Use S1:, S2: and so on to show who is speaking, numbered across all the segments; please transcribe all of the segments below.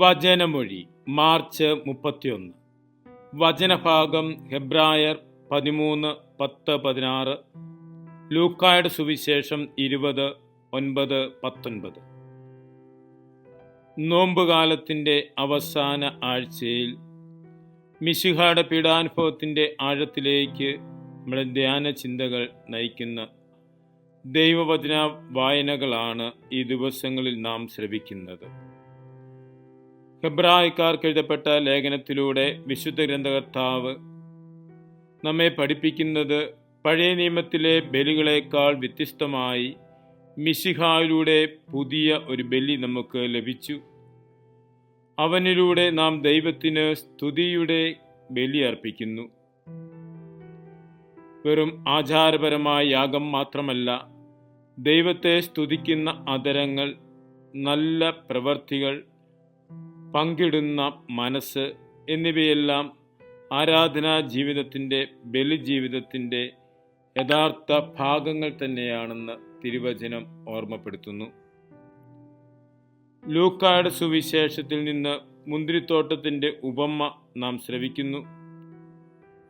S1: വചനമൊഴി March 31. വചനഭാഗം ഹെബ്രായർ 13:10-16, ലൂക്കായുടെ സുവിശേഷം 20:9-19. നോമ്പുകാലത്തിൻ്റെ അവസാന ആഴ്ചയിൽ മിശിഹായുടെ പീഡാനുഭവത്തിൻ്റെ ആഴത്തിലേക്ക് നമ്മുടെ ധ്യാന ചിന്തകൾ നയിക്കുന്ന ദൈവവചന വായനകളാണ് ഈ ദിവസങ്ങളിൽ നാം ശ്രവിക്കുന്നത്. ഹെബ്രായക്കാർക്ക് എഴുതപ്പെട്ട ലേഖനത്തിലൂടെ വിശുദ്ധ ഗ്രന്ഥകർത്താവ് നമ്മെ പഠിപ്പിക്കുന്നത് പഴയ നിയമത്തിലെ ബലികളേക്കാൾ വ്യത്യസ്തമായി മിശിഹായിലൂടെ പുതിയ ഒരു ബലി നമുക്ക് ലഭിച്ചു. അവനിലൂടെ നാം ദൈവത്തിന് സ്തുതിയുടെ ബലി അർപ്പിക്കുന്നു. വെറും ആചാരപരമായ യാഗം മാത്രമല്ല, ദൈവത്തെ സ്തുതിക്കുന്ന അധരങ്ങൾ, നല്ല പ്രവൃത്തികൾ, പങ്കിടുന്ന മനസ്സ് എന്നിവയെല്ലാം ആരാധനാ ജീവിതത്തിൻ്റെ, ബലിജീവിതത്തിൻ്റെ യഥാർത്ഥ ഭാഗങ്ങൾ തന്നെയാണെന്ന് തിരുവചനം ഓർമ്മപ്പെടുത്തുന്നു. ലൂക്കായുടെ സുവിശേഷത്തിൽ നിന്ന് മുന്തിരിത്തോട്ടത്തിൻ്റെ ഉപമ നാം ശ്രവിക്കുന്നു.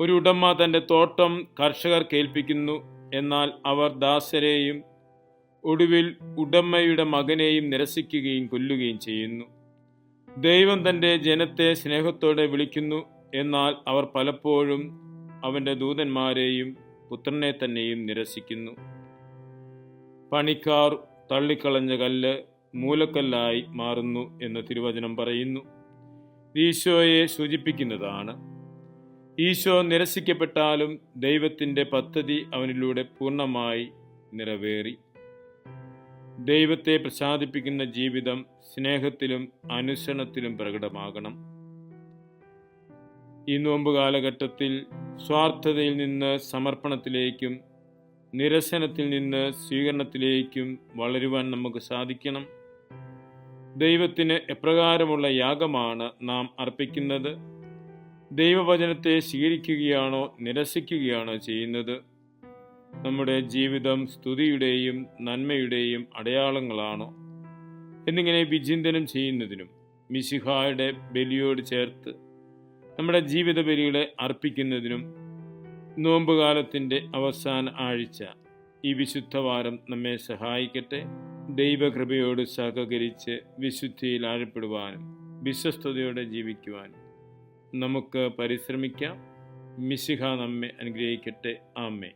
S1: ഒരു ഉടമ തൻ്റെ തോട്ടം കർഷകർക്ക് ഏൽപ്പിക്കുന്നു. എന്നാൽ അവർ ദാസരെയും ഒടുവിൽ ഉടമയുടെ മകനെയും നിരസിക്കുകയും കൊല്ലുകയും ചെയ്യുന്നു. ദൈവം തൻ്റെ ജനത്തെ സ്നേഹത്തോടെ വിളിക്കുന്നു. എന്നാൽ അവർ പലപ്പോഴും അവൻ്റെ ദൂതന്മാരെയും പുത്രനെ തന്നെയും നിരസിക്കുന്നു. പണിക്കാർ തള്ളിക്കളഞ്ഞ കല്ല് മൂലക്കല്ലായി മാറുന്നു എന്ന് തിരുവചനം പറയുന്നു. ഈശോയെ സൂചിപ്പിക്കുന്നതാണ്. ഈശോ നിരസിക്കപ്പെട്ടാലും ദൈവത്തിൻ്റെ പദ്ധതി അവനിലൂടെ പൂർണ്ണമായി നിറവേറി. ദൈവത്തെ പ്രസാദിപ്പിക്കുന്ന ജീവിതം സ്നേഹത്തിലും അനുസരണത്തിലും പ്രകടമാകണം. ഈ നോമ്പ് കാലഘട്ടത്തിൽ സ്വാർത്ഥതയിൽ നിന്ന് സമർപ്പണത്തിലേക്കും നിരസനത്തിൽ നിന്ന് സ്വീകരണത്തിലേക്കും വളരുവാൻ നമുക്ക് സാധിക്കണം. ദൈവത്തിന് എപ്രകാരമുള്ള യാഗമാണ് നാം അർപ്പിക്കുന്നത്? ദൈവവചനത്തെ സ്വീകരിക്കുകയാണോ നിരസിക്കുകയാണോ ചെയ്യുന്നത്? നമ്മുടെ ജീവിതം സ്തുതിയുടെയും നന്മയുടെയും അടയാളങ്ങളാണോ എന്നിങ്ങനെ വിചിന്തനം ചെയ്യുന്നതിനും മിശിഹായുടെ ബലിയോട് ചേർത്ത് നമ്മുടെ ജീവിത ബലികളെ അർപ്പിക്കുന്നതിനും നോമ്പുകാലത്തിൻ്റെ അവസാന ആഴ്ച, ഈ വിശുദ്ധവാരം നമ്മെ സഹായിക്കട്ടെ. ദൈവകൃപയോട് സഹകരിച്ച് വിശുദ്ധിയിൽ ആഴപ്പെടുവാനും വിശ്വസ്തയോടെ ജീവിക്കുവാനും നമുക്ക് പരിശ്രമിക്കാം. മിശിഹ നമ്മെ അനുഗ്രഹിക്കട്ടെ. ആമേൻ.